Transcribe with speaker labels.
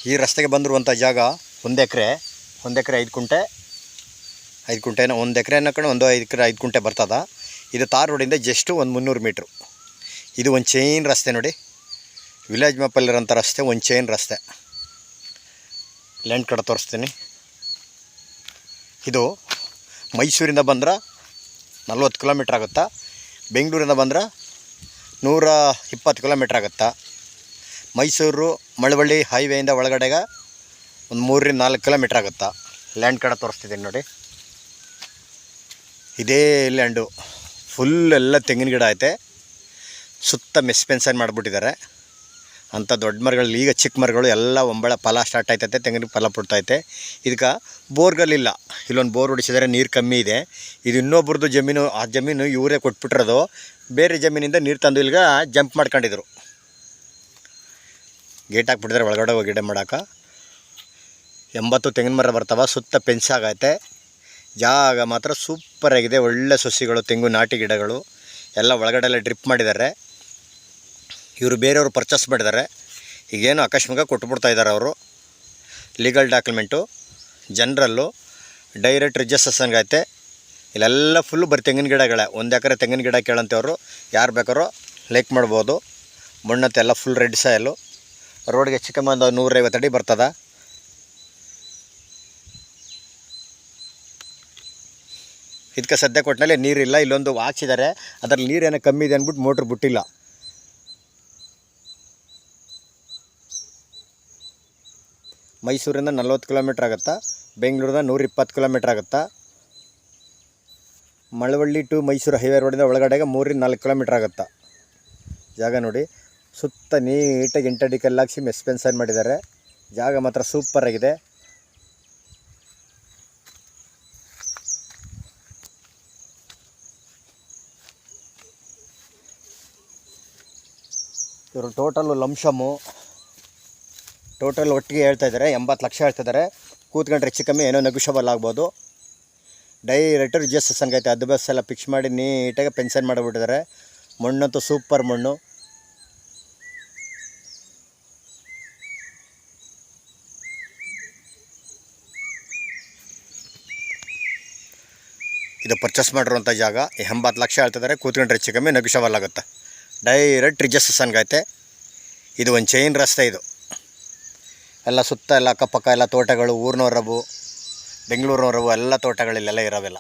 Speaker 1: ಈ ರಸ್ತೆಗೆ ಬಂದಿರುವಂಥ ಜಾಗ 1 ಎಕರೆ 5 ಕುಂಟೆ 5 ಕುಂಟೆನ 1 ಎಕರೆ ಅನ್ನೋಕಡೆ 5 ಎಕರೆ 5 ಕುಂಟೆ ಬರ್ತದ. ಇದು ತಾರ್ ರೋಡಿಂದ ಜಸ್ಟ್ ಒಂದು 300 ಮೀಟ್ರು. ಇದು ಒಂದು ಚೈನ್ ರಸ್ತೆ ನೋಡಿ, ವಿಲೇಜ್ ಮ್ಯಾಪಲ್ಲಿರೋಂಥ ರಸ್ತೆ, ಒಂದು ಚೈನ್ ರಸ್ತೆ. ಲ್ಯಾಂಡ್ ಕಡೆ ತೋರಿಸ್ತೀನಿ. ಇದು ಮೈಸೂರಿಂದ ಬಂದ್ರೆ 40 ಕಿಲೋಮೀಟ್ರ್ ಆಗುತ್ತಾ, ಬೆಂಗಳೂರಿಂದ ಬಂದ್ರೆ 120 ಕಿಲೋಮೀಟ್ರ್ ಆಗುತ್ತಾ. ಮೈಸೂರು ಮಳವಳ್ಳಿ ಹೈವೇಯಿಂದ ಒಳಗಡೆಗೆ ಒಂದು 3-4 ಕಿಲೋಮೀಟ್ರ್ ಆಗುತ್ತಾ. ಲ್ಯಾಂಡ್ ಕಡೆ ತೋರಿಸ್ತಿದ್ದೀನಿ ನೋಡಿ. ಇದೇ ಲ್ಯಾಂಡು ಫುಲ್ ಎಲ್ಲ ತೆಂಗಿನ ಗಿಡ ಐತೆ, ಸುತ್ತ ಮೆಸ್ಪೆನ್ಸನ್ ಮಾಡಿಬಿಟ್ಟಿದ್ದಾರೆ. ಅಂಥ ದೊಡ್ಡ ಮರಗಳು, ಈಗ ಚಿಕ್ಕ ಮರಗಳು ಎಲ್ಲ ಒಂಬಳ ಫಲ ಸ್ಟಾರ್ಟ್ ಆಯ್ತೈತೆ, ತೆಂಗಿನ ಫಲ ಬಿಡ್ತೈತೆ. ಇದಕ್ಕೆ ಬೋರ್ಗಲ್ಲಿಲ್ಲ, ಇಲ್ಲೊಂದು ಬೋರ್ ಹೊಡಿಸಿದರೆ ನೀರು ಕಮ್ಮಿ ಇದೆ. ಇದು ಇನ್ನೊಬ್ರದ್ದು ಜಮೀನು, ಆ ಜಮೀನು ಇವರೇ ಕೊಟ್ಬಿಟ್ಟಿರೋದು. ಬೇರೆ ಜಮೀನಿಂದ ನೀರು ತಂದು ಇಲ್ಲಿಗೆ ಜಂಪ್ ಮಾಡ್ಕೊಂಡಿದ್ರು. ಗೇಟ್ ಹಾಕ್ಬಿಟ್ಟಿದ್ದಾರೆ ಒಳಗಡೆ ಹೋಗಿ ಗಿಡ ಮಾಡೋಕೆ. 80 ತೆಂಗಿನ ಮರ ಬರ್ತಾವೆ, ಸುತ್ತ ಪೆನ್ಸ್ ಆಗೈತೆ. ಜಾಗ ಮಾತ್ರ ಸೂಪರಾಗಿದೆ, ಒಳ್ಳೆ ಸಸಿಗಳು, ತೆಂಗು ನಾಟಿ ಗಿಡಗಳು ಎಲ್ಲ ಒಳಗಡೆ ಎಲ್ಲ ಡ್ರಿಪ್ ಮಾಡಿದ್ದಾರೆ. ಇವರು ಬೇರೆಯವರು ಪರ್ಚೇಸ್ ಮಾಡಿದ್ದಾರೆ. ಈಗೇನು ಆಕಸ್ಮಿಕ ಕೊಟ್ಬಿಡ್ತಾಯಿದ್ದಾರೆ ಅವರು. ಲೀಗಲ್ ಡಾಕ್ಯುಮೆಂಟು, ಜನರಲ್ಲು, ಡೈರೆಕ್ಟ್ ರಿಜಿಸ್ಟ್ರೇಷನ್ಗೆ ಐತೆ. ಇಲ್ಲೆಲ್ಲ ಫುಲ್ಲು ಬರೀ ತೆಂಗಿನ ಗಿಡಗಳೇ. 1 ಎಕರೆ ತೆಂಗಿನ ಗಿಡ ಕೇಳಂತವ್ರು ಯಾರು ಬೇಕಾರೋ ಲೈಕ್ ಮಾಡ್ಬೋದು. ಮಣ್ಣತ್ತೆ ಎಲ್ಲ ಫುಲ್ ರೆಡ್ ಸಾಯಲು. ರೋಡ್ಗೆ ಹೆಚ್ಚು ಕಮ್ಮಿ ಒಂದು 150 ಅಡಿ ಬರ್ತದೆ. ಇದಕ್ಕೆ ಸದ್ಯ ಕೊಟ್ಟನಲ್ಲಿ ನೀರಿಲ್ಲ. ಇಲ್ಲೊಂದು ಹಾಕ್ಸಿದ್ದಾರೆ, ಅದರಲ್ಲಿ ನೀರೇನೋ ಕಮ್ಮಿ ಇದೆ ಅಂದ್ಬಿಟ್ಟು ಮೋಟ್ರ್ ಬಿಟ್ಟಿಲ್ಲ. ಮೈಸೂರಿಂದ 40 ಕಿಲೋಮೀಟ್ರ್ ಆಗುತ್ತಾ, ಬೆಂಗಳೂರಿಂದ 120 ಕಿಲೋಮೀಟ್ರ್ ಆಗುತ್ತಾ. ಮಳವಳ್ಳಿ ಟು ಮೈಸೂರು ಹೈವೇ ರೋಡಿಂದ ಒಳಗಡೆಗೆ 3-4 ಕಿಲೋಮೀಟ್ರ್ ಆಗುತ್ತಾ. ಜಾಗ ನೋಡಿ, ಸುತ್ತ ನೀಟಾಗಿ ಇಂಟಡಿ ಕಲ್ಲಾಕ್ಸಿ ಮೆಸ್ಪೆನ್ಸನ್ ಮಾಡಿದ್ದಾರೆ. ಜಾಗ ಮಾತ್ರ ಸೂಪರಾಗಿದೆ. ಇವರು ಟೋಟಲ್ಲು ಲಂಶಮ್ಮು ಟೋಟಲ್ ಒಟ್ಟಿಗೆ ಹೇಳ್ತಾಯಿದ್ದಾರೆ 80 ಲಕ್ಷ ಹೇಳ್ತಿದ್ದಾರೆ. ಕೂತ್ಕೊಂಡ್ರೆ ಹೆಚ್ಚು ಕಮ್ಮಿ ಏನೋ ನೆಗೋಷಿಯಬಲ್ ಆಗ್ಬೋದು. ಡೈರೆಕ್ಟ್ ರಿಜಿಸ್ಟ್ರೇಷನ್ಗೆ ಐತೆ. ಅದು ಬಸ್ ಎಲ್ಲ ಫಿಕ್ಸ್ ಮಾಡಿ ನೀಟಾಗಿ ಪೆನ್ಷನ್ ಮಾಡಿಬಿಟ್ಟಿದ್ದಾರೆ. ಮಣ್ಣಂತೂ ಸೂಪರ್ ಮಣ್ಣು. ಇದು ಪರ್ಚೇಸ್ ಮಾಡಿರುವಂಥ ಜಾಗ 80 ಲಕ್ಷ ಹೇಳ್ತಿದ್ದಾರೆ. ಕೂತ್ಕೊಂಡ್ರೆ ಹೆಚ್ಚು ಕಮ್ಮಿ ನೆಗೋಷಿಯಬಲ್ ಆಗುತ್ತೆ. ಡೈರೆಕ್ಟ್ ರಿಜಿಸ್ಟ್ರೇಷನ್ಗೆ ಐತೆ. ಇದು ಒಂದು ಚೈನ್ ರಸ್ತೆ. ಇದು ಎಲ್ಲ ಸುತ್ತ ಎಲ್ಲ ಅಕ್ಕಪಕ್ಕ ಎಲ್ಲ ತೋಟಗಳು, ಊರಿನವರವು, ಬೆಂಗಳೂರಿನವರವು ಎಲ್ಲ ತೋಟಗಳಿಲ್ಲೆಲ್ಲ ಇರೋವೆಲ್ಲ.